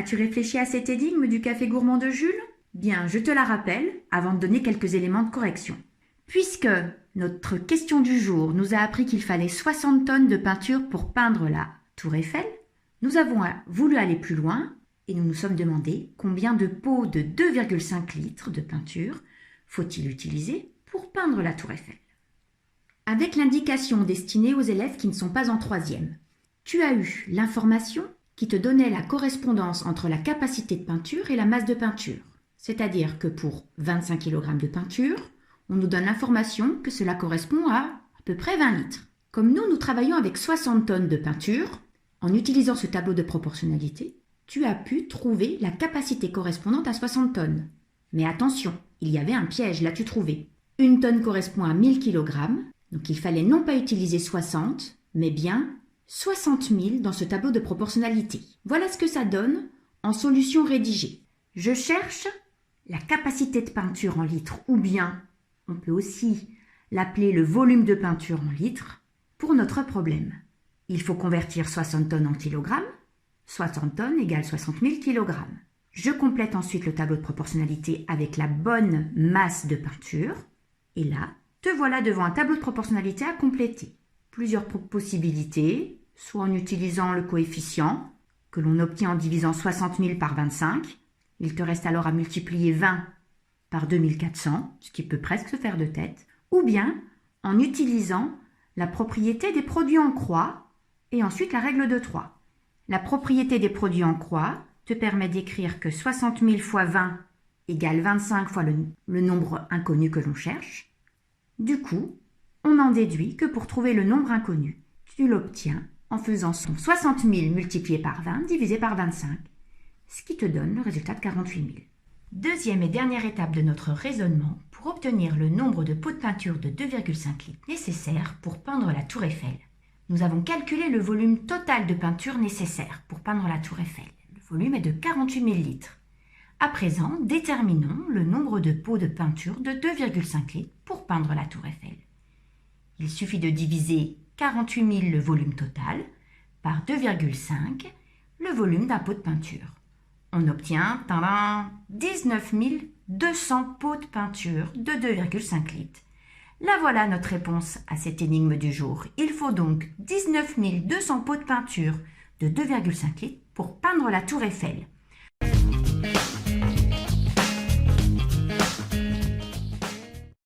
As-tu réfléchi à cette énigme du café gourmand de Jules? Bien, je te la rappelle avant de donner quelques éléments de correction. Puisque notre question du jour nous a appris qu'il fallait 60 tonnes de peinture pour peindre la Tour Eiffel, nous avons voulu aller plus loin et nous nous sommes demandé combien de pots de 2,5 litres de peinture faut-il utiliser pour peindre la Tour Eiffel. Avec l'indication destinée aux élèves qui ne sont pas en troisième, tu as eu l'information qui te donnait la correspondance entre la capacité de peinture et la masse de peinture. C'est-à-dire que pour 25 kg de peinture, on nous donne l'information que cela correspond à peu près 20 litres. Comme nous travaillons avec 60 tonnes de peinture, en utilisant ce tableau de proportionnalité, tu as pu trouver la capacité correspondante à 60 tonnes. Mais attention, il y avait un piège, l'as-tu trouvé? Une tonne correspond à 1000 kg, donc il fallait non pas utiliser 60, mais bien 60 000 dans ce tableau de proportionnalité. Voilà ce que ça donne en solution rédigée. Je cherche la capacité de peinture en litres, ou bien on peut aussi l'appeler le volume de peinture en litres, pour notre problème. Il faut convertir 60 tonnes en kilogrammes. 60 tonnes égale 60 000 kg. Je complète ensuite le tableau de proportionnalité avec la bonne masse de peinture. Et là, te voilà devant un tableau de proportionnalité à compléter. Plusieurs possibilités, soit en utilisant le coefficient, que l'on obtient en divisant 60 000 par 25. Il te reste alors à multiplier 20 par 2400, ce qui peut presque se faire de tête. Ou bien en utilisant la propriété des produits en croix et ensuite la règle de 3. La propriété des produits en croix te permet d'écrire que 60 000 fois 20 égale 25 fois le nombre inconnu que l'on cherche. Du coup, on en déduit que pour trouver le nombre inconnu, tu l'obtiens en faisant son 60 000 multiplié par 20 divisé par 25, ce qui te donne le résultat de 48 000. Deuxième et dernière étape de notre raisonnement pour obtenir le nombre de pots de peinture de 2,5 litres nécessaires pour peindre la Tour Eiffel. Nous avons calculé le volume total de peinture nécessaire pour peindre la Tour Eiffel. Le volume est de 48 000 litres. À présent, déterminons le nombre de pots de peinture de 2,5 litres pour peindre la Tour Eiffel. Il suffit de diviser 48 000 le volume total par 2,5 le volume d'un pot de peinture. On obtient 19 200 pots de peinture de 2,5 litres. Là voilà notre réponse à cette énigme du jour. Il faut donc 19 200 pots de peinture de 2,5 litres pour peindre la Tour Eiffel.